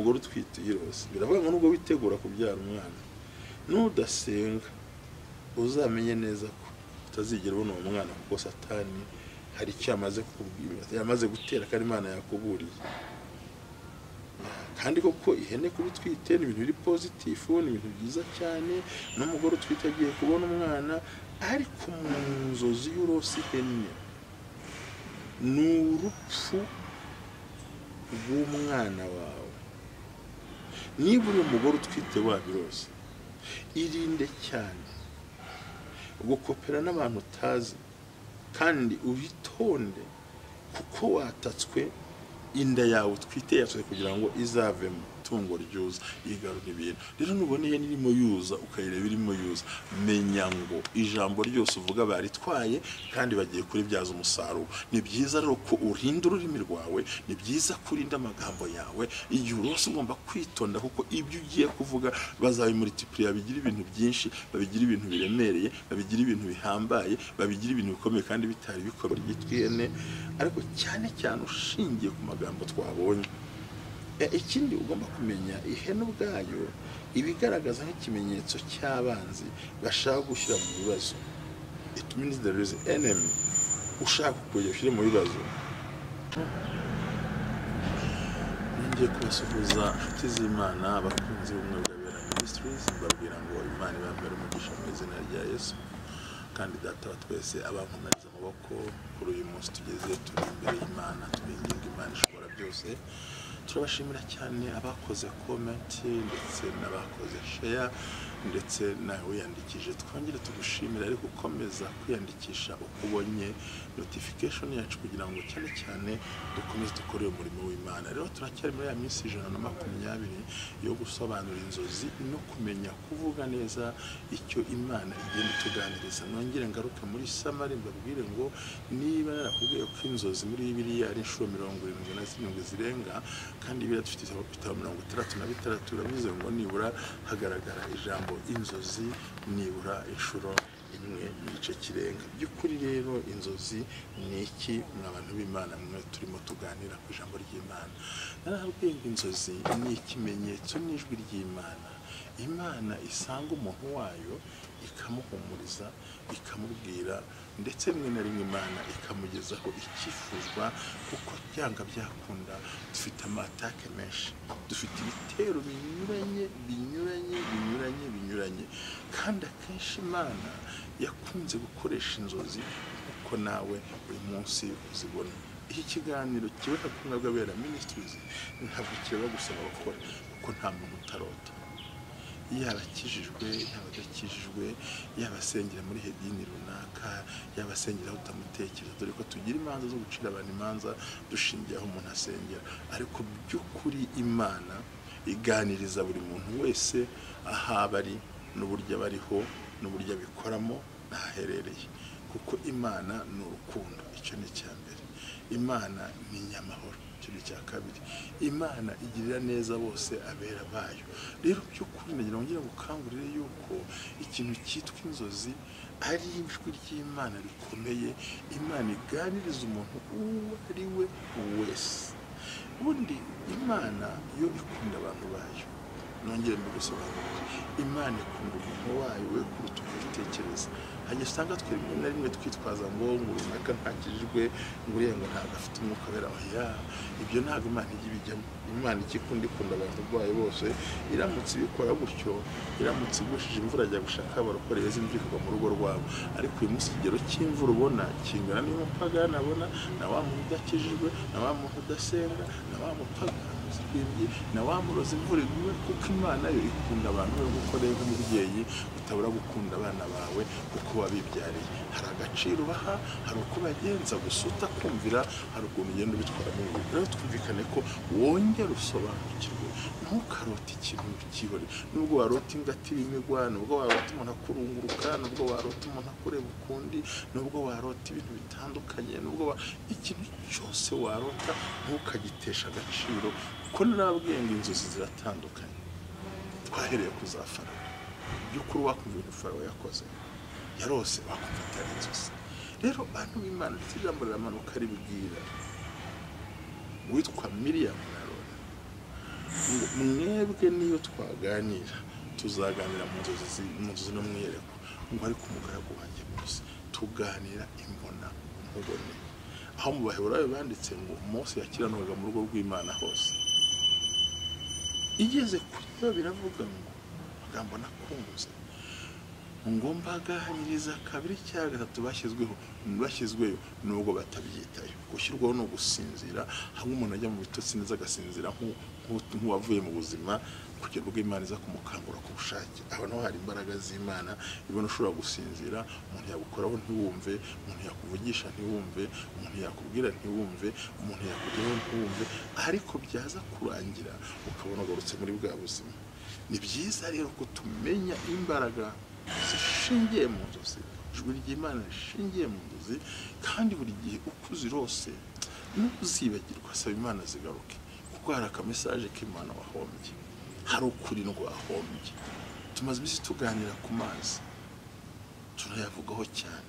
umugore utwite yirose biravuga ngo nubwo witegura kubyara umwana nudasenga uzamenye neza ko utazigera ubona uwo mwana kuko satani hari icyo yamaze gutera kandi Imana yakuburiye. Kandi koko ihene kuri twite ni ibintu biri positive, ni ibintu byiza cyane, n'umugore utwite agiye kubona umwana, ariko mu nzozi y'urose ihene ni urupfu rw'umwana wawe. Niba uri umugore utwite wabirose, irinde cyane gukopera n'abantu utazi, kandi ubitonde kuko watatswe inda yawe utwite yasoze kugira ngo izavemo tungo ryuza yigarura ibintu. Rero nuboneye nirimo yuza ukayireba irimo yuza, menya ngo ijambo ryose uvuga baritwaye kandi bagiye kuri byaza umusaruro. Ni byiza rero ko urinda ururimi rwawe, ni byiza kurinda amagambo yawe. Igihe urose ugomba kwitonda kuko ibyo ugiye kuvuga bazabimultiplier, babigira ibintu byinshi, babigira ibintu biremereye, babigira ibintu bihambaye, babigira ibintu bikomeye kandi bitari bikomeye ryitwihene, ariko cyane cyane ushingiye ku magambo twabonye. Ikindi ugomba kumenya, ihene ubwayo ibigaragaza nk'ikimenyetso cy'abanzi bashaka gushyira mu bibazo. It means there is enemy ushaka kugushyira mu bibazo. Ngiye kubasuhuza inshuti z'Imana, abakunzi b'umwe bwa Ministries, mbabwira ngo Imana ibambere umugisha mu izina rya Yesu, kandi data wa twese abankomeza amaboko kuri uyu munsi tugeze turi imbere y'Imana, twinginga Imana ishobora byose. Turabashimira cyane abakoze comment ndetse n'abakoze share ndetse nawe wiyandikije. Twongere tugushimira ariko ukomeza kwiyandikisha ukubonye notification yacu kugira ngo cyane cyane dukomeze dukore umurimo w'Imana. Rero turacyari muri ya minsi 120 yo gusobanura inzozi no kumenya kuvuga neza icyo Imana igenda tuganiriza. Nongere ngaruke muri Samari mbabwire ngo niba narakubwiye ko inzozi muri Bibiliya ari inshuro 77 zirenga, kandi bira dufite ibitabo 36 urabize ngo nibura hagaragara ijambo inzozi nibura inshuro imwe n'igice kirenga. By'ukuri rero inzozi ni iki mw'abantu b'Imana mwe turimo tuganira ku ijambo ry'Imana? Narabwiye ngo inzozi ni ikimenyetso n'ijwi ry'Imana. Imana isanga umuntu wayo ikamuhumuriza, ikamubwira, ndetse rimwe na rimwe Imana ikamugezaho icyifuzwa, kuko byanga byakunda dufite amatake menshi, dufite ibitero binyuranye, kandi akenshi Imana yakunze gukoresha inzozi kuko nawe buri munsi uzibona. Iki kiganiro kibona ku mwebwe bera Ministries ntabwo kiba gusaba gukora, kuko nta muntu utarota. Yaba akijijwe, yaba adakijijwe, yaba asengera muri hedini runaka, yaba asengera utamutekereza, dore ko tugira imanza zo gucira abantu imanza dushingiye aho umuntu asengera. Ariko by'ukuri Imana iganiriza buri muntu wese ahaba ari, n'uburyo abariho, n'uburyo abikoramo, n'aherereye, kuko Imana ni urukundo. Icyo ni icya mbere. Imana ni nyamahoro. Icyo ni icya kabiri. Imana igirira neza bose abera bayo. Rero by'ukuri nagira ngo gukangurire yuko ikintu cyitwa inzozi ari ijwi ry'Imana rikomeye. Imana iganiriza umuntu uwo ari we wese. Ubundi Imana yo ikunda abantu bayo. Nongere mbisobanurire, Imana ikunda umuntu wayo we kuruta uko ubitekereza. Hanyuma usanga twe rimwe na rimwe twitwaza ngo runaka ntakijijwe, ngo uriya ngo ntabwo afite umwuka wera. Oya, ibyo ntabwo Imana ijya ibijyamo. Imana ikunda abantu bayo bose. Iramutse ibikora gutyo, iramutse igushije imvura ajya gushaka abarokoreye z'imvura mu rugo rwabo. Ariko uyu munsi ikigero cy'imvura ubona kingana n'umupagani abona, na wa muntu udakijijwe, na wa muntu udasenga, na wa mupagani na wa murozi imvura iguwe, kuko Imana yo ikunda abantu be, kuko rero nk'umubyeyi utabura gukunda abana bawe kuko wabibyariye. Hari agaciro baha, hari uko bagenza, gusa utakumvira hari ukuntu ugenda ubitwara mu buryo. Rero twumvikane ko wongera usobanukirwe, ntukarote ikintu kibore. Nubwo warota ingati imigwa, nubwo warota umuntu akurunguruka, nubwo warota umuntu akureba ukundi, nubwo warota ibintu bitandukanye, nubwo ikintu cyose warota ntukagitesha agaciro, kuko narabwiye ngo inzozi ziratandukanye. Twahereye kuzafara by'ukuri wakumva ibintu Farawo yakoze, yarose wakumva atari inzozi. Rero bantu b'Imana ijambo riramanuka ribwira witwa Miriam na Aroni ngo mwebwe niyo twaganira tuzaganira mu nzozi no mwiyereko ngo ariko umugaragu wanjye Mose tuganira imbona nkubone. aho mu Baheburayo banditse ngo Mose yakiranwaga mu rugo rw'Imana hose. igeze kuri yo biravuga ngo magambo nakunze ngo mbagahanyiriza kabiri cya gatatu bashyizweyo nubwo batabyitayo. Gushyirwaho no gusinzira, hamwe umuntu ajya mu bitotsi neza agasinzira nk'uwavuye mu buzima, kugira ngo Imana iza kumukangura ku bushake. aho naho hari imbaraga z'Imana. ibona ushobora gusinzira, umuntu yagukoraho ntiwumve, umuntu yakuvugisha ntiwumve, umuntu yakubwira ntiwumve, umuntu yakugeraho ntiwumve, ariko byaza kurangira ukabona ugarutse muri bwa buzima. ni byiza rero ko tumenya imbaraga zishingiye mu nzozi, ijwi ry'Imana rishingiye mu nzozi, kandi buri gihe uko uzirose ntuzibagirwa, saba Imana zigaruke, kuko hari akamesaje k'Imana wahombye, hari ukuri wahombye. tumaze iminsi tuganira ku mazi, turayavugaho cyane.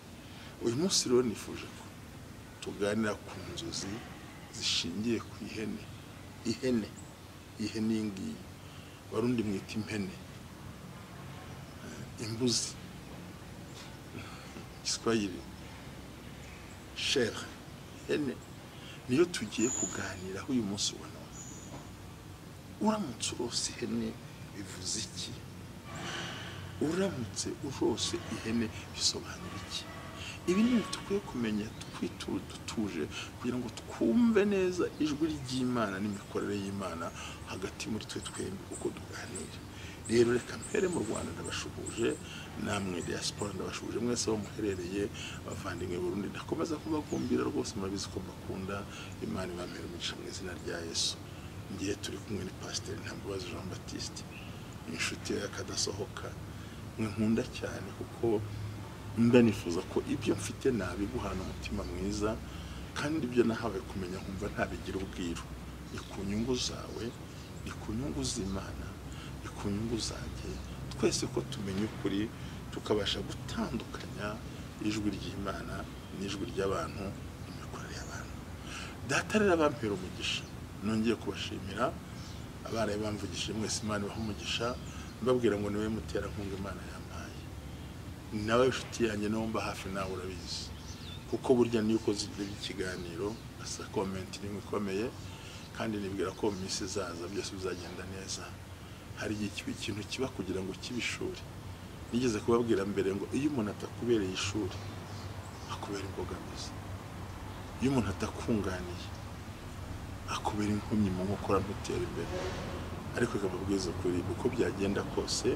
uyu munsi rero nifuje ko tuganira ku nzozi zishingiye ku ihene. ihene iyi ngiyi Barundi mwita impene, imbuzi, Kiswahili shere, hene, niyo tugiye kuganiraho uyu munsi wa none. uramutse urose ihene bivuze iki? uramutse urose ihene bisobanura iki? ibi ni ibintu dukwiye kumenya dutuje, kugira ngo twumve neza ijwi ry'Imana n'imikorere y'Imana hagati muri twe twembi uko tuganira. rero reka mpere mu Rwanda ndabashuhuje, namwe diaspora ndabashuhuje mwese aho muherereye, bavandimwe Burundi ndakomeza kubagumbira rwose, murabizi ko mbakunda. Imana ibampere umugisha mu izina rya Yesu. ngiye turi kumwe ni Pasteur Ntambabazi Jean Baptiste, inshuti yakadasohoka, mwe nkunda cyane, kuko mba nifuza ko ibyo mfite nabiguhana umutima mwiza, kandi ibyo nahawe kumenya nkumva ntabigira ubwiru. ni ku nyungu zawe, ni ku nyungu z'Imana, ni ku nyungu zanjye, twese ko tumenya ukuri, tukabasha gutandukanya ijwi ry'Imana n'ijwi ry'abantu, n'imikorere y'abantu. Data rero abampera umugisha, nongeye kubashimira abaraye bamvugishije mwese. Imana ibahe umugisha, mbabwira ngo niwe muterankunga Imana yampaye, nawe inshuti yanjye nawe mba hafi, nawe urabizi, kuko burya niyo ukoze ikiganiro asa comment nimwe ikomeye, kandi nibwira ko mu minsi izaza byose bizagenda neza. hari ikintu kiba kugira ngo kibishuri. nigeze kubabwira mbere ngo iyo umuntu atakubereye ishuri akubera imbogamizi, iyo umuntu atakunganiye akubera inkomyi mu nkokora ntutera imbere. ariko ikababwiza kuri uko byagenda kose,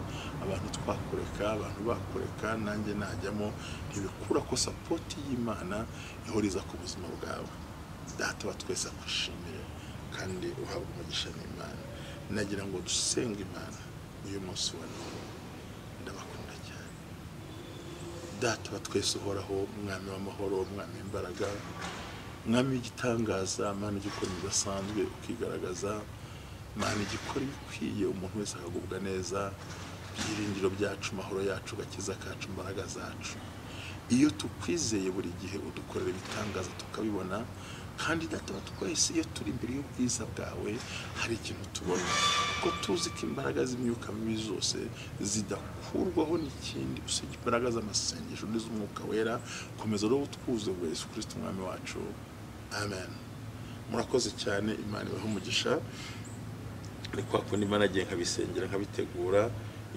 abantu twakureka, abantu bakureka, nanjye najyamo, ntibikura ko support y'Imana ihoriza ku buzima bwawe. Data wa twese akwishimire kandi uhabwa umugisha n'Imana. nagira ngo dusenge Imana uyu munsi wa none. ndabakunda cyane Data wa twese uhoraho, mwami w'amahoro, mwami w'imbaraga, mwami w'igitangaza, Mana igikora ibidasanzwe ukigaragaza, Mana igikora ibikwiye umuntu wese akagubwa neza, byiringiro byacu, mahoro yacu, gakiza kacu, imbaraga zacu. iyo tukwizeye buri gihe udukorera ibitangaza tukabibona, kandi Data wa twese iyo turi imbere y'ubwiza bwawe hari ikintu tubona, kuko tuzi ko imbaraga z'imyuka mibi zose zidakurwaho n'ikindi usibye imbaraga z'amasengesho n'iz'umwuka wera. komeza rero utwuze ngo Yesu Kristo umwami wacu, amen. murakoze cyane, Imana ibahe umugisha. ariko kundi Imana agiye nkabisengera nkabitegura,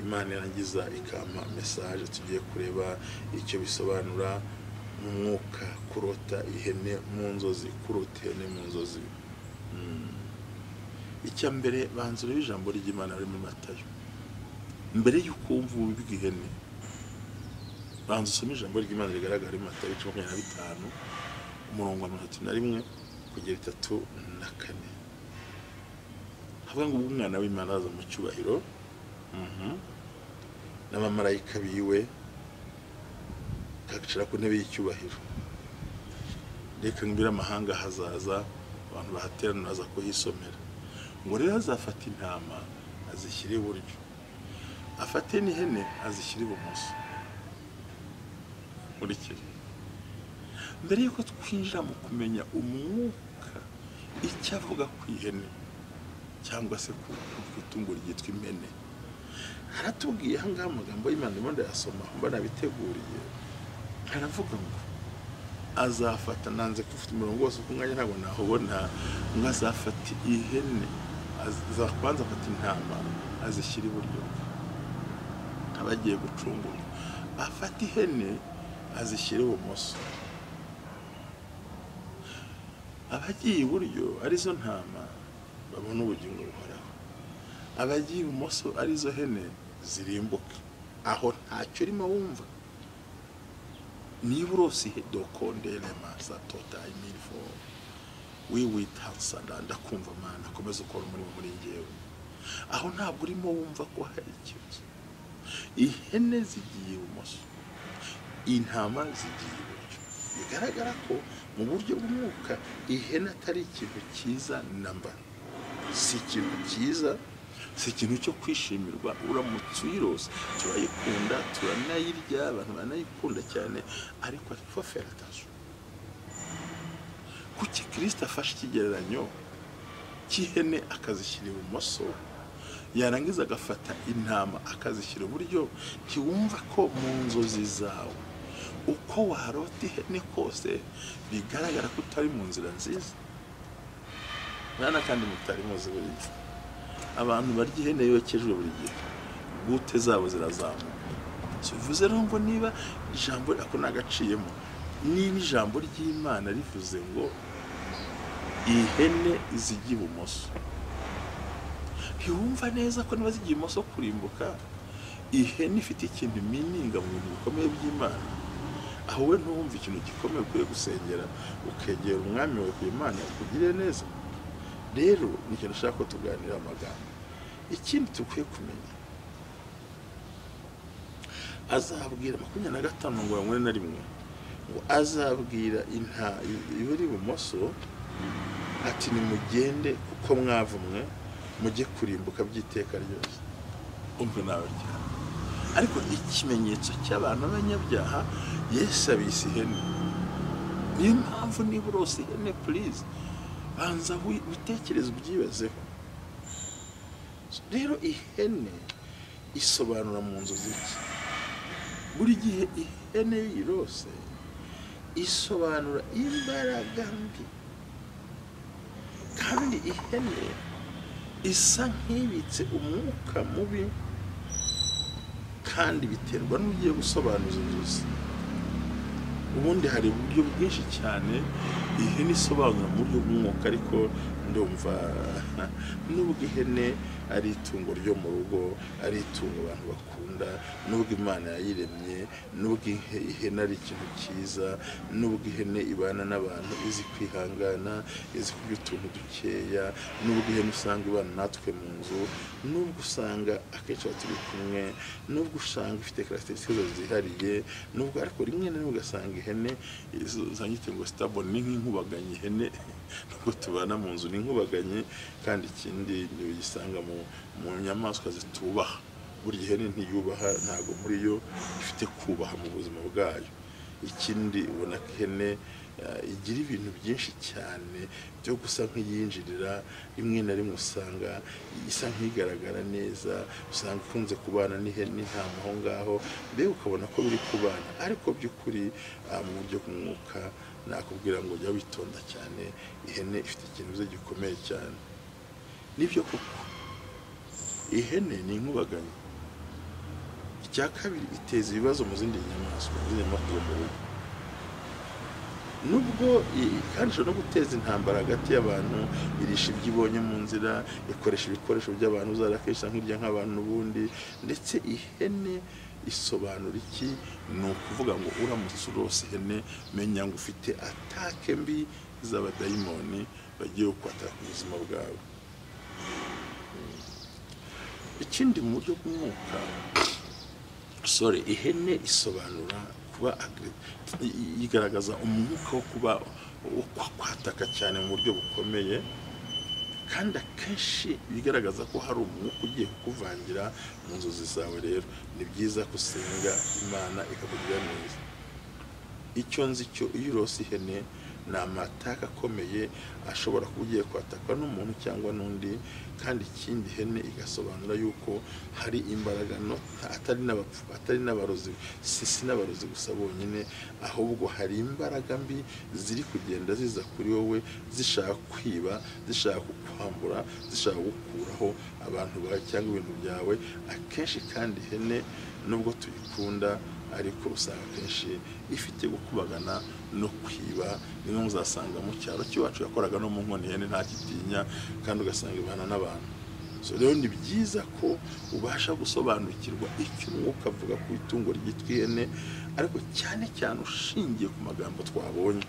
Imana irangiza ikampa message tugiye kureba icyo bisobanura mu mwuka, kurota ihene mu nzozi, kurota ihene mu nzozi. icya mbere banzura ijambo ry'Imana riri muri Matayo. mbere y'uko wumva ububi bw'ihene, banza usome ijambo ry'Imana rigaragara muri Matayo 25 umurongo wa 31 kugera 34. havuga ngo umwana w'Imana aza mu cyubahiro n'abamarayika biwe, kakicara ku ntebe y'icyubahiro. reka mbira amahanga hazaza, abantu bahaterana baza kuhisomera. ngo rero azafata intama azishyire iburyo, afate n'ihene azishyire ibumoso. urikire mbere yuko twinjira mu kumenya umwuka icyo avuga ku ihene, cyangwa se ku itungo ryitwa impene. Haratubwiye ahangaha amagambo y'Imana ndimo ndayasoma mbona biteguriye, haravuga ngo azafata, nanze kufite umurongo wose ku mwanya ntabwo nahubona, ngo azafata ihene, azabanza afata intama azishyira iburyo, abagiye gucungura, afata ihene azishyira ibumoso, abagiye iburyo arizo ntama babona ubugingo buhoraho, abagiye ibumoso arizo hene zirimbuka. Aho ntacyo urimo wumva. Niba urose dokondere masa totayi milfo WIfuza ndakumva Mana, komeza ukora umurimo muri njyewe. Aho ntabwo urimo wumva ko hari ikibazo. Ihene zigiye ibumoso, intama zigiye iburyo. Bigaragara ko mu buryo bw'umwuka ihene atari ikintu cyiza namba, si ikintu cyiza, si ikintu cyo kwishimirwa. Uramutse uyirose, turayikunda, turanayirya, abantu banayikunda cyane, ariko faut faire attention. Kuki Kristo afashe ikigereranyo cy'ihene akazishyira ibumoso, yarangiza agafata intama akazishyira iburyo? Ntiwumva ko mu nzozi zawe uko warota ihene kose bigaragara ko utari mu nzira nziza? Mwana kandi mutari muzi buri gihe abantu barya ihene yokejwe buri gihe, gute zabo zirazamuka. Bivuze rero ngo niba ijambo ako nagaciyemo, niba ijambo ry'Imana rivuze ngo ihene zigiye ibumoso, ntiwumva neza ko niba zigiye ibumoso kurimbuka, ihene ifite ikintu imininga mu bintu bikomeye by'Imana. Aho we ntuwumva ikintu gikomeye ukwiye gusengera, ukegera umwami wawe ku Imana ikugirire neza. Rero ni ikintu ushaka ko tuganira amagambo. Ikindi tukwiye kumenya, azabwira 25:41 ngo azabwira ibiri ibumoso ati nimugende kuko mwavumwe mujye kurimbuka by'iteka ryose. Umve nawe cyane. Ariko ikimenyetso cy'abantu b'abanyabyaha Yesu abise ihene. Niyo mpamvu niba urose ihene, please banza witekereze ubyibazeho. Rero ihene isobanura mu nzozi iki? Buri gihe ihene yirose isobanura imbaraga mbi, kandi ihene isa nk'ibitse umwuka mubi, kandi biterwa n'ugiye gusobanuza inzozi. Ubundi hari uburyo bwinshi cyane ihene isobanura mu buryo bw'umwuka, ariko ndumva nubwo ihene ari itungo ryo mu rugo, ari itungo abantu bakunda, nubwo Imana yayiremye, nubwo ihene ari ikintu cyiza, nubwo ihene ibana n'abantu, izi kwihangana, izi kurya utuntu dukeya, nubwo ihene usanga ibana natwe mu nzu, nubwo usanga akenshi turi kumwe, nubwo usanga ifite caracteristics zihariye, nubwo ariko rimwe na rimwe ugasanga ihene zanyite ngo stable, ni nk'inkubaganye. Ihene nubwo tubana mu nzu ni inkubaganye, kandi ikindi gisanga mu nyamaswa zitubaha. Burya ihene ntiyubaha, ntabwo muri yo ifite kubaha mu buzima bwayo. Ikindi ubona ko ihene igira ibintu byinshi cyane byo gusa nk'iyinjirira, rimwe na rimwe usanga isa nk'igaragara neza, usanga ikunze kubana n'intama aho ngaho, mbega ukabona ko biri kubana. Ariko by'ukuri mu buryo bw'umwuka nakubwira ngo jya witonda cyane, ihene ifite ikintu gikomeye cyane. Nibyo koko ihene ni inkubaganye. Icya kabiri, iteza ibibazo mu zindi nyamaswa zo mu rugo, nubwo kandi ishobora no guteza intambara hagati y'abantu. Irisha ibyo ibonye mu nzira, ikoresha ibikoresho by'abantu, zarakesha nk'irya nk'abantu n'ubundi. Ndetse ihene isobanura iki? Ni ukuvuga ngo uramutse urose ihene, menya ngo ufite atake mbi z'abadayimoni bagiye kwataka ubuzima bwawe. Ikindi mu buryo bw'umwuka, ihene isobanura kuba igaragaza umwuka wo kuba kwataka cyane mu buryo bukomeye, kandi akenshi bigaragaza ko hari umwuka ugiye kukuvangira mu nzozi zawe. Rero ni byiza gusenga Imana ikakugirira neza. Icyo nzi cyo, iyo urose ihene ni amataka akomeye ashobora kuba ugiye kwatakwa n'umuntu cyangwa n'undi. kandi ikindi ihene igasobanura yuko hari imbaraga no atari n'abarozi si n'abarozi gusa bonyine, ahubwo hari imbaraga mbi ziri kugenda ziza kuri wowe zishaka kwiba, zishaka kukwambura, zishaka gukuraho abantu bawe cyangwa ibintu byawe. akenshi kandi ihene nubwo tuyikunda ariko usanga kenshi ifite gukubagana no kwiba. nimwe muzasanga mu cyaro cy'iwacu yakoraga no mu nkoni ihene nta gitinya, kandi ugasanga ibana n'abantu. so rero ni byiza ko ubasha gusobanukirwa icyo umwuka avuga ku itungo ryitwa ihene, ariko cyane cyane ushingiye ku magambo twabonye.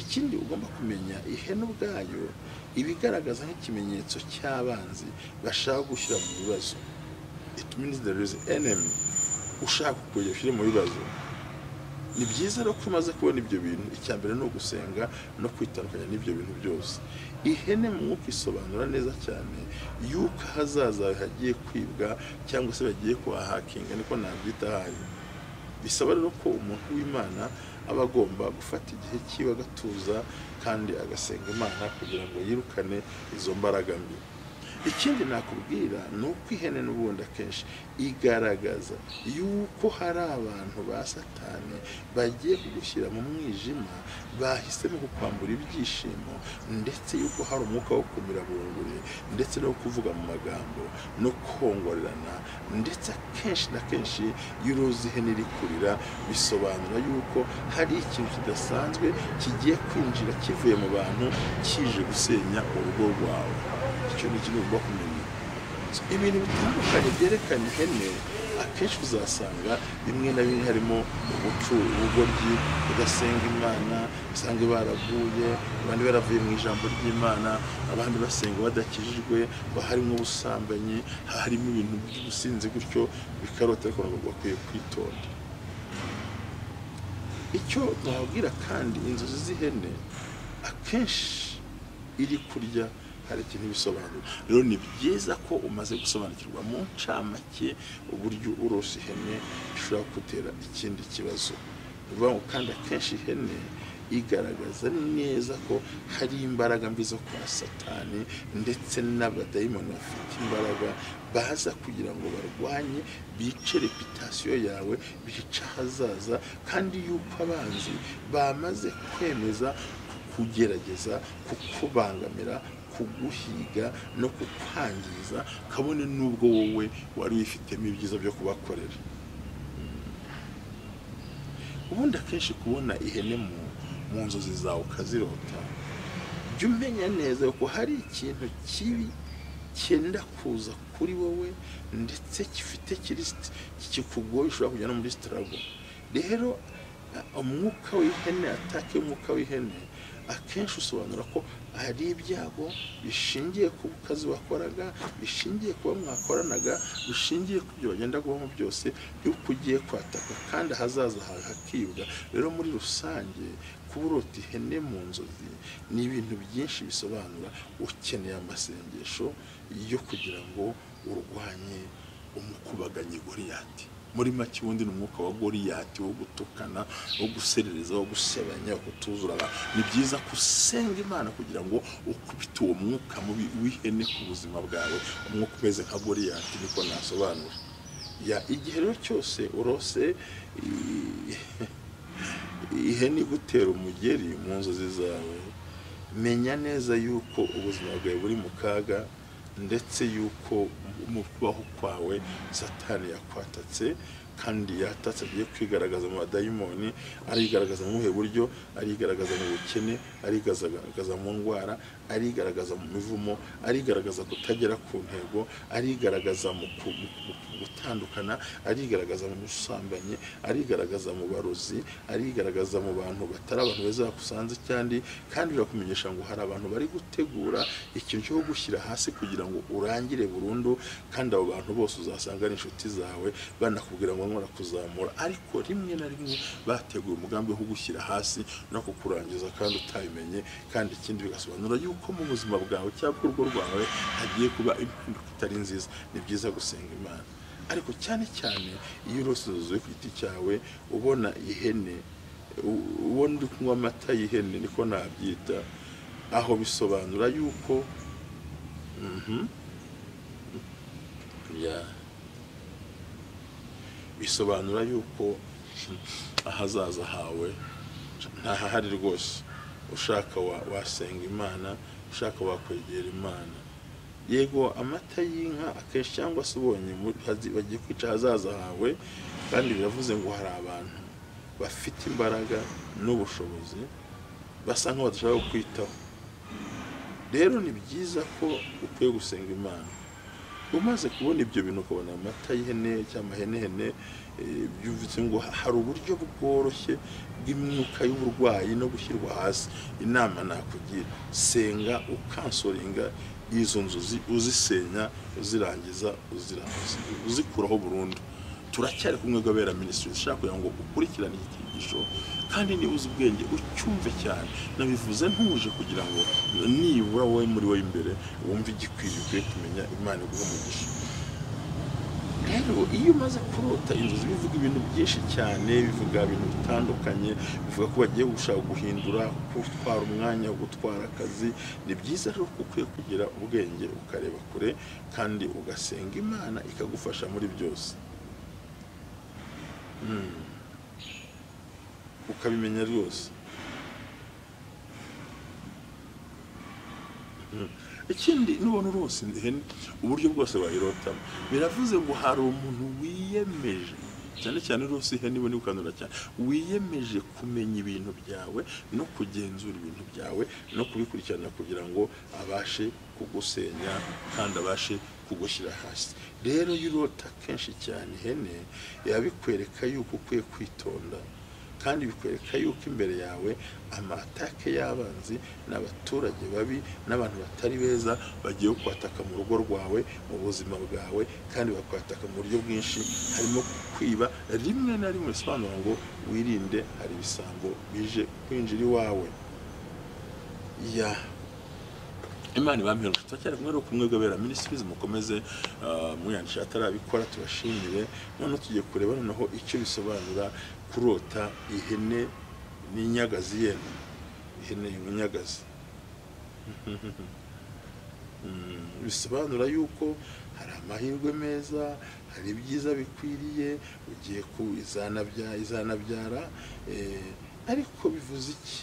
ikindi ugomba kumenya, ihene ubwayo ibigaragaza nk'ikimenyetso cy'abanzi bashaka gushyira mu bibazo. it means there is enemy ushaka kugushyira mu bibazo. ni byiza rero ko umaze kubona ibyo bintu, icya mbere ni ugusenga no kwitandukanya n'ibyo bintu byose. ihene mu mwuka isobanura neza cyane yuko ahazaza hagiye kwibwa cyangwa se bagiye kuhahakinga, niko nabyita hari. bisaba rero ko umuntu w'Imana aba agomba gufata igihe cyiwe agatuza kandi agasenga Imana kugira ngo yirukane izo mbaraga mbi. ikindi nakubwira ni uko ihene n'ubundi akenshi igaragaza yuko hari abantu ba Satani bagiye kugushyira mu mwijima, bahisemo kukwambura ibyishimo, ndetse yuko hari umwuka wo kumira bunguri, ndetse no kuvuga mu magambo no kongorerana. ndetse akenshi na kenshi iyo uruzi ihene iri kurira bisobanura yuko hari ikintu kidasanzwe kigiye kwinjira kivuye mu bantu kije gusenya urugo rwawe. icyo ni ikintu ugomba kumenya. ibintu bitandukanye byerekana ihene akenshi uzasanga bimwe na bimwe harimo ubugoryi, udasenga Imana, usanga baraguye, abandi baravuye mu ijambo ry'Imana, abandi basenga badakijijwe, harimo ubusambanyi, harimo ibintu by'ubusinzi, gutyo bikarota ariko ntabwo bakwiye kwitonda. icyo nababwira kandi, inzozi z'ihene akenshi iri kurya hari ikintu bisobanura. rero ni byiza ko umaze gusobanukirwa mu ncamake uburyo urose ihene bishobora gutera ikindi kibazo. kandi akenshi ihene igaragaza neza ko hari imbaraga mbi zo kwa Satani, ndetse n'abadayimoni bafite imbaraga baza kugira ngo barwanye, bice reputasiyo yawe, bice ahazaza, kandi yuko abanzi bamaze kwemeza kugerageza kukubangamira, kuguhiga no kukwangiza, kabone n'ubwo wowe wari wifitemo ibyiza byo kubakorera. ubundi akenshi kubona ihene mu nzozi zawe ukazirota, jya umenya neza ko hari ikintu kibi cyenda kuza kuri wowe, ndetse gifite kirisiti kikugoye, ushobora kujya no muri struggle. rero umwuka w'ihene, atake umwuka w'ihene akenshi usobanura ko hari ibyago bishingiye ku kazi wakoraga, bishingiye kuba mwakoranaga, bishingiye ku byo bagenda kubamo byose, yuko ugiye kwataka kandi ahazaza hakibwa. rero muri rusange kuba urota ihene mu nzozi ni ibintu byinshi bisobanura. ukeneye amasengesho yo kugira ngo urwanye umukubaganyi Goliyati. muri make ubundi ni umwuka wa Goliyati wo gutukana, wo guserereza, wo gusebanya, wo kutuzura. ni byiza gusenga Imana kugira ngo ukubite uwo mwuka mubi w'ihene ku buzima bwawe, umwuka umeze nka Goliyati, niko nasobanura. igihe rero cyose urose ihene igutera umugeri mu nzozi zawe, menya neza yuko ubuzima bwawe buri mu kaga, ndetse yuko mu kubaho kwawe Satani yakwatatse, kandi yatatse agiye kwigaragaza mu badayimoni. arigaragaza mu buhe buryo? arigaragaza mu bukene, arigaragaza mu ndwara, arigaragaza mu mivumo, arigaragaza kutagera ku ntego, arigaragaza mu gutandukana, arigaragaza mu busambanyi, arigaragaza mu barozi, arigaragaza mu bantu batari abantu beza bakusanze, kandi birakumenyesha ngo hari abantu bari gutegura ikintu cyo gushyira hasi kugira ngo urangire burundu. kandi abo bantu bose uzasanga ari inshuti zawe, banakubwira ngo nkora kuzamura, ariko rimwe na rimwe bateguye umugambi wo kugushyira hasi no kukurangiza kandi utabimenye. kandi ikindi bigasobanura yuko mu buzima bwawe cyangwa urugo rwawe hagiye kuba impinduka itari nziza. ni byiza gusenga Imana, ariko cyane cyane iyo urose ku giti cyawe ubona ihene ubona uri kunywa amata y'ihene niko nabyita, aho bisobanura yuko bisobanura yuko ahazaza hawe ntahari rwose. Ushaka wasenga Imana, ushaka wakwegera Imana. Yego amata y'inka akenshi cyangwa se ubonye bagiye kwica ahazaza hawe, kandi biravuze ngo hari abantu bafite imbaraga n'ubushobozi basa nkaho badashaka kwitaho. Rero ni byiza ko ukwiye gusenga Imana. Umaze kubona ibyo bintu, ukabona amata y'ihene cyangwa henehene, byumvise ngo hari uburyo bworoshye bw'imyuka y'uburwayi no gushyirwa hasi. Inama nakugira, senga ukansoringa izo nzozi, uzisenya, uzirangiza, uzikuraho burundu. Turacyari kumwe gwabera ministries, shaka kugira ngo ukurikirane iki cyigisho, kandi niba uzi ubwenge ucyumve cyane. Nabivuze ntuje kugira ngo nibura wowe muri wowe imbere wumve igikwiriye kumenya Imana iguhe umugisha. Rero iyo umaze kurota inzozi, bivuga ibintu byinshi cyane, bivuga ibintu bitandukanye, bivuga ko bagiye gushaka guhindura, gutwara umwanya, gutwara akazi. Ni byiza rero ko ukwiye kugira ubwenge, ukareba kure, kandi ugasenga Imana ikagufasha muri byose. Ukabimenya rwose. Ikindi nubona urose uburyo bwose wayirotamo, biravuze ngo hari umuntu wiyemeje, cyane cyane urose ihene ibone ukanyura cyane, wiyemeje kumenya ibintu byawe no kugenzura ibintu byawe no kubikurikirana kugira ngo abashe kugusenya kandi abashe kugushyira hasi. Rero y'urota kenshi cyane ihene yabikwereka yuko ukwiye kwitonda, kandi bikwereka yuko imbere yawe amatake y'abanzi n'abaturage babi n'abantu batari beza bagiye kwataka mu rugo rwawe, mu buzima bwawe, kandi bakwataka mu buryo bwinshi, harimo kwiba. Rimwe na rimwe bisobanura ngo wirinde, hari ibisambo bije kwinjira iwawe. Imana ibampe Nshuti, turacyari kumwe gwabera ministries, mukomeze muyandisha atarabikora, tubashimire. None tugiye kureba noneho icyo bisobanura kurota ihene n'inyagazi yene, ihene n'inyagazi. Bisobanura yuko hari amahirwe meza, hari ibyiza bikwiriye, ugiye ku izanabyara. Ariko bivuze iki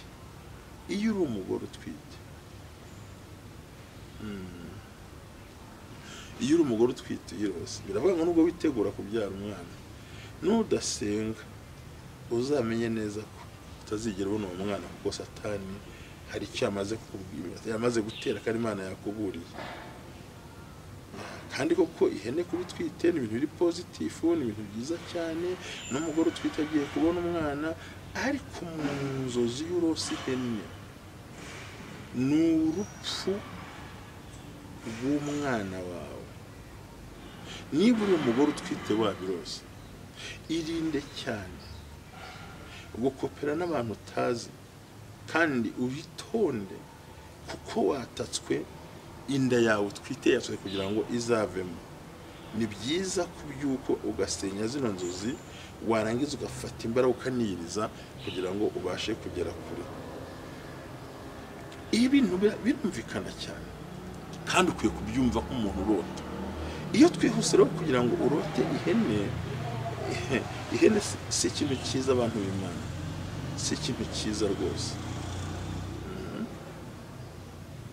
iyo uri umugore utwite? Iyo uri umugore utwite yose, biravuga ngo nubwo witegura kubyara umwana, nudasenga uzamenye neza ko utazigera ubona uwo mwana, kuko Satani hari icyo yamaze gutera, kandi Imana yakuburiye. Kandi koko ihene kubitwite ni ibintu biri positive, ni ibintu byiza cyane. N'umugore utwite agiye kubona umwana, ariko mu nzozi y'urose ihene ni urupfu rw'umwana wawe. Niba uri umugore utwite wabirose, irinde cyane gukopera n'abantu utazi, kandi ubitonde, kuko watatswe. Inda yawe utwite yatswe kugira ngo izavemo. Ni byiza kubyuko ugasenya zino nzozi, warangiza ugafata imbaraga ukaniriza kugira ngo ubashe kugera kure. Ibi bintu birumvikana cyane, kandi ukwiye kubyumva nk'umuntu urota. Iyo twihuse rero kugira ngo urote ihene si ikintu cyiza abantu b'Imana, si ikintu cyiza rwose.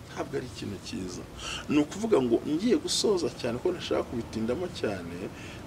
Ntabwo ari ikintu cyiza. Ni ukuvuga ngo ngiye gusoza cyane ko nashaka kubitindamo cyane,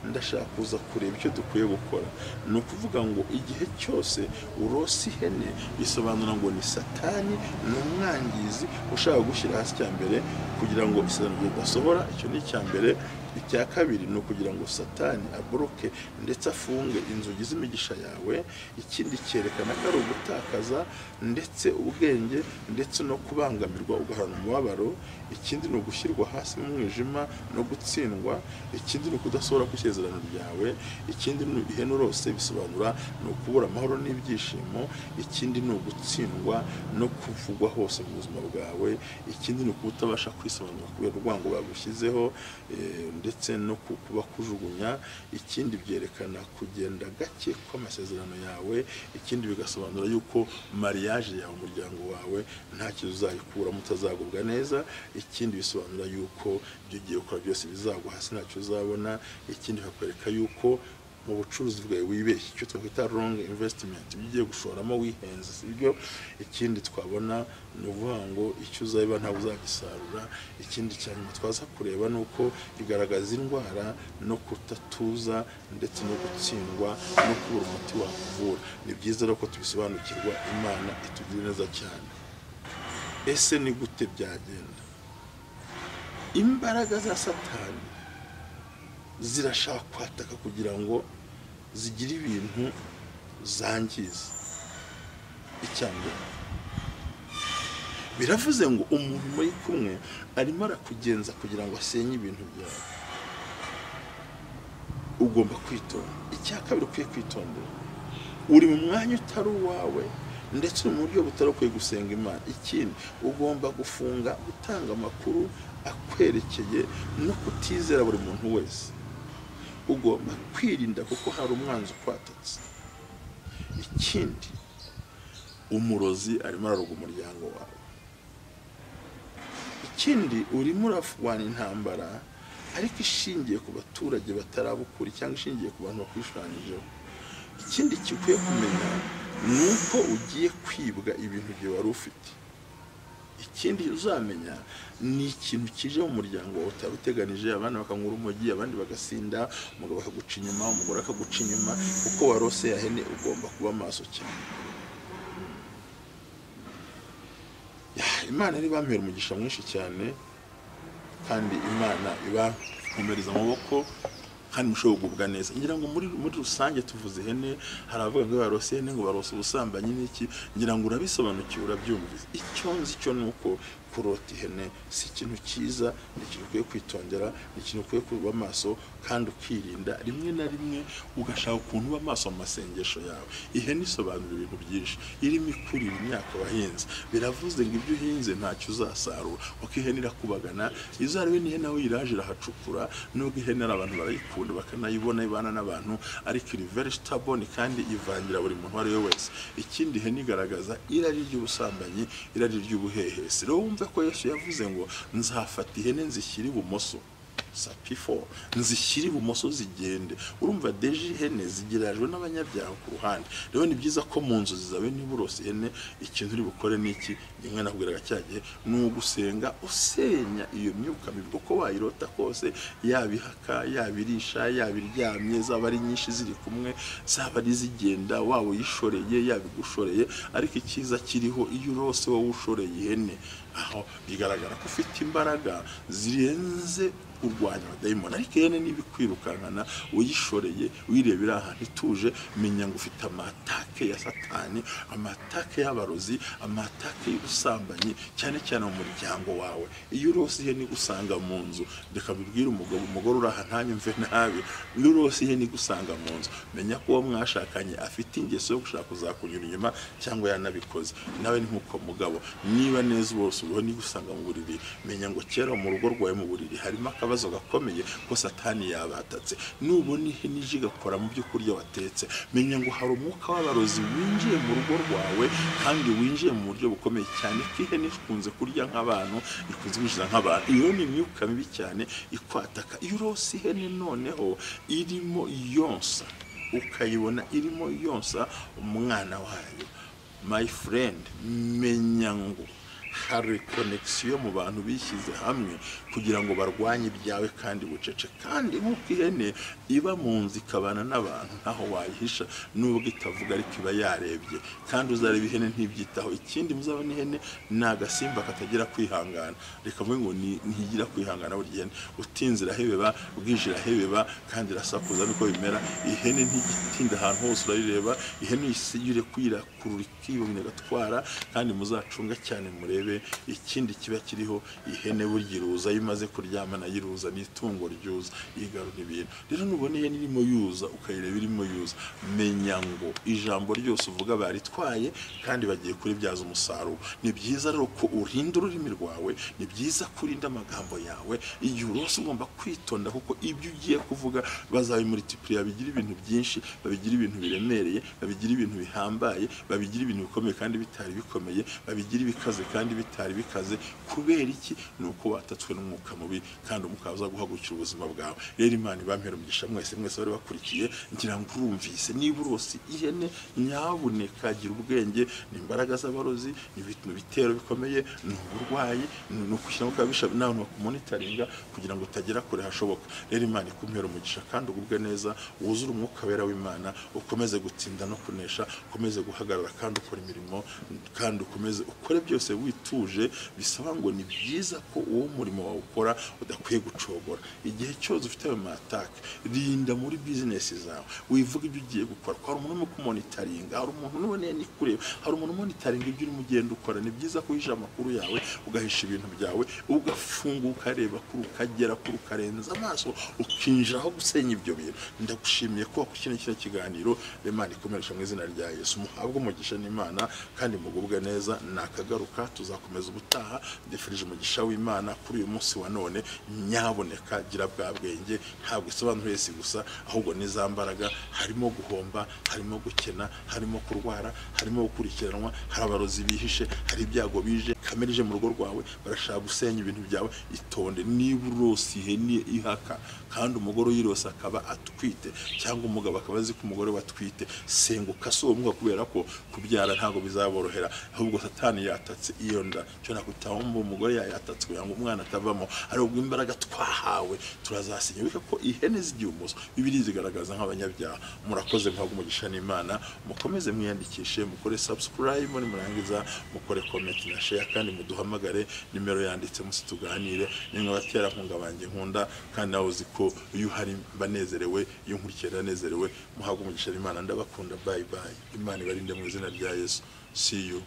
ndashaka kuza kureba icyo dukwiye gukora. Ni ukuvuga ngo igihe cyose urose ihene, bisobanura ngo ni Satani, ni umwangizi ushaka gushyira hasi cya mbere kugira ngo isezerano ridasohora. Icyo ni icya mbere. Icya kabiri ni ukugira ngo Satani aboroke ndetse afunge inzugi z'imigisha yawe. Ikindi cyerekana ko ari ugutakaza ndetse ubwenge ndetse no kubangamirwa, ugahana umubabaro. Ikindi ni ugushyirwa hasi mu mwijima no gutsindwa. Ikindi ni ukudasohora ku isezerano ryawe. Ikindi ni ihene urose bisobanura ni ukubura amahoro n'ibyishimo. Ikindi ni ugutsindwa no kuvugwa hose mu buzima bwawe. Ikindi ni ukutabasha kwisobanura kubera urwango bagushyizeho. ndetse no kuba kujugunya. Ikindi byerekana kugenda gake kw'amasezerano yawe. Ikindi bigasobanura yuko mariage yawe umuryango wawe nta kintu uzayikuramo utazagubwa neza. Ikindi bisobanura yuko ibyo ugiye gukora byose bizagwa hasi ntacyo uzabona. Ikindi bakwereka yuko mu bucuruzi bwawe wibeshye, icyo twakwita wrong investment, ugiye gushoramo wihenze, sibyo. Ikindi twabona ni uvuga ngo icyo uzabiba ntabwo uzagisarura. Ikindi cyane twaza kureba nuko igaragaza indwara no kutatuza ndetse no gutsindwa no kubura umuti wakuvura. Ni byiza rero ko tubisobanukirwa, Imana itugirira neza cyane. Ese ni gute byagenda? Imbaraga za Satani zirashaka kwataka kugira ngo zigire ibintu zangiza. Icyambere, biravuze ngo umuntu muri kumwe arimo arakugenza kugira ngo asenye ibintu byawe. Ugomba kwitonda. Icyakabiri ukwiye kwitondera, uri mu mwanya utari uwawe ndetse mu buryo butarakwiye gusenga Imana. Ikindi, ugomba gufunga gutanga amakuru akwerekeye no kutizera buri muntu wese. Ugomba kwirinda kuko hari umwanzi ukwatatse. Ikindi, umurozi arimo araroga umuryango wawe. Ikindi, urimo urarwana intambara ariko ishingiye ku baturage batarabukuri cyangwa ishingiye ku bantu bakwishushanyijeho. Ikindi kikwiye kumenya ni uko ugiye kwibwa ibintu byawe wari ufite. Ikindi uzamenya ni ikintu kije mu muryango wawe utaruteganije. Abana bakangura umogi, abandi bagasinda, umugabo akaguca inyuma, umugore akaguca inyuma. Uko warose yahene ugomba kuba maso cyane. Imana iri bampera umugisha mwinshi cyane, kandi Imana ibakomereza amaboko kandi mushobora kugubwa neza. Ngira ngo muri rusange tuvuze ihene, hari abavuga ngo barose ihene ngo barose ubusambanyi n'iki. Ngira ngo urabisobanukiwe, urabyumvise. Icyo nzi cyo ni uko kurota ihene si ikintu cyiza, ni ikintu ukwiye kwitondera, ni ikintu ukwiye kuba amaso kandi ukirinda. Rimwe na rimwe ugashaka ukuntu uba amaso mu masengesho yawe. Ihene isobanura ibintu byinshi, irimo ikurira imyaka wahinze. Biravuze ngo ibyo uhinze ntacyo uzasarura, kuko ihene irakubagana. Izarebe n'ihene nawe iraje irahacukura. Nubwo ihene ari abantu barayikunda bakanayibona ibana n'abantu, ariko iri very stubborn kandi ivangira buri muntu ari we wese. Ikindi, ihene igaragaza irari ry'ubusambanyi, irari ry'ubuhehesi. Rero wumva ko Yesu yavuze ngo nzafata ihene nzishyire ibumoso, sapifo nzishyire ibumoso zigende. Urumva deje ihene zigerajwe n'abanyabyaha ku ruhande. Rero ni byiza ko mu nzu zawe niba urose ihene, ikintu uri bukore n'iki, nimwe nakubwiraga cyagihe, ni ugusenga usenya iyo myuka mibi. Uko wayirota kose, yabihaka, yabirisha, yabiryamye, zaba ari nyinshi ziri kumwe, zaba ari zigenda, wawe uyishoreye, yabigushoreye. Ariko icyiza kiriho, iyo urose wowe ushoreye ihene, aho bigaragara ko ufite imbaraga zirenze kurwanya abadayimoni. Ariko ihene niba ikwirukankana uyishoreye, wirebera ahantu ituje, menya ngo ufite amatake ya Satani, amatake y'abarozi, amatake y'ubusambanyi, cyane cyane mu muryango wawe. Iyo urose ihene igusanga mu nzu, reka bibwire umugore uri aha ntanyumve nabi, iyo urose ihene igusanga mu nzu, menya ko uwo mwashakanye afite ingeso yo gushaka kuzakunyura inyuma cyangwa yanabikoze. Nawe ni nk'uko mugabo, niba neza bose uriho nigusanga mu buriri, menya ngo kera mu rugo rwawe mu buriri harimo akabazo gakomeye ko Satani yabatatse. Nubona ihene ije igakora mu byo kurya watetse, menya ngo hari umwuka w'abarozi winjiye mu rugo rwawe, kandi winjiye mu buryo bukomeye cyane. Ko ihene ikunze kurya nk'abantu, ikunze kwinjiza nk'abantu. Iyo ni imyuka mibi cyane ikwataka. Iyo urose ihene noneho irimo yonsa, ukayibona irimo yonsa umwana wayo, my friend, menya ngo hari connection mu bantu bishyize hamwe kugira ngo barwanye ibyawe kandi bucece. Kandi nk'uko ihene iba mu nzu ikabana n'abantu, ntaho wayihisha, nubwo itavuga ariko iba yarebye. Kandi uzareba ihene ntibyitaho. Ikindi, muzabona ihene ni agasimba katagira kwihangana. Reka mvuge ngo ntigira kwihangana. Burya ihene utinze irahebeba, bwije irahebeba, kandi irasakuza. Niko bimera. Ihene ntigitinda ahantu hose urayireba. Ihene isigire kwirakurura ikibona igatwara. Kandi muzacunga cyane murebe urebe ikindi kiba kiriho. Ihene burya iruza imaze kuryamana yiruza, n'itungo ryuza yigarura ibintu. Rero nubona ihene irimo yuza ukayireba irimo yuza, menya ngo ijambo ryose uvuga baritwaye kandi bagiye kuribyaza umusaruro. Ni byiza rero ko urinda ururimi rwawe, ni byiza kurinda amagambo yawe. Igihe urose ugomba kwitonda, kuko ibyo ugiye kuvuga bazabimultiplier, babigira ibintu byinshi, babigira ibintu biremereye, babigira ibintu bihambaye, babigira ibintu bikomeye kandi bitari bikomeye, babigira ibikaze kandi bitari bikaze. Kubera iki? Nuko watatswe n'umwuka mubi kandi umukaza guhagurukira ubuzima bwawe. Rero Imana ibampera umugisha mwese bari bakurikiye, ngira ngo urumvise. Niba urose ihene, nyabuneka gira ubwenge. Ni imbaraga z'abarozi, ni ibintu bitero bikomeye, ni uburwayi, ni ukwishyiramo kabisha nawe bakumonitoringa kugira ngo utagera kure hashoboka. Rero Imana ikumpera umugisha kandi ugubwe neza, wuzure umwuka wera w'Imana, ukomeze gutsinda no kunesha, ukomeze guhagarara kandi ukora imirimo, kandi ukomeze ukore byose wituje. Bisaba ngo ni byiza ko uwo murimo wawe ukora udakwiye gucogora. Igihe cyose ufite ayo matake, rinda muri business zawe, wivuga ibyo ugiye gukora. Hari umuntu kumonitoringa, hari umuntu nubone ni kureba, hari umuntu monitoringa ibyo uri mugenda ukora. Ni byiza kuhisha amakuru yawe, ugahisha ibintu byawe, ugafunguka ukareba kuri, ukagera kuri, ukarenza amaso, ukinjiraho gusenya ibyo bintu. Ndagushimiye ko wakukina kino kiganiro. Imana ikomeresha mu izina rya Yesu. Muhabwe umugisha n'Imana kandi mugubwe neza. Nakagaruka tuzakomeza ubutaha. Ndifurije umugisha w'Imana kuri uyu munsi wa none. Nyaboneka gira bwa bwenge, ntabwo isobanura Yesu gusa, ahubwo n'izambaraga. Harimo guhomba, harimo gukena, harimo kurwara, harimo gukurikiranwa, hari abarozi bihishe, hari ibyago bije kamerije mu rugo rwawe, barashaka gusenya ibintu byawe. Itonde, niba urose ihene ihaka kandi umugore uyirose akaba atwite, cyangwa umugabo akaba azi ko umugore watwite, senguka somwa, kubera ko kubyara ntago bizaborohera, ahubwo Satani yatatse iyo nda. Cyo nakutahomba umugore yayatatse kugira ngo umwana atavamo. Ari ubwo imbaraga twahawe turazasinya. Bika ko ihene zigiye umuzo, Bibiliya zigaragaza nk'abanyabyaha. Murakoze, muhabwe umugisha n'Imana. Mukomeze mwiyandikishe, mukore subscribe, muri murangiza mukore comment na share, kandi muduhamagare. Nimero yanditse musi tuganire. Nimwe abaterankunga banjye nkunda, kandi nawe uzi ko iyo uhari banezerewe, iyo nkurikira nezerewe. Muhabwe umugisha n'Imana. Ndabakunda. Bye bye. Imana ibarinde mu izina rya Yesu. See you.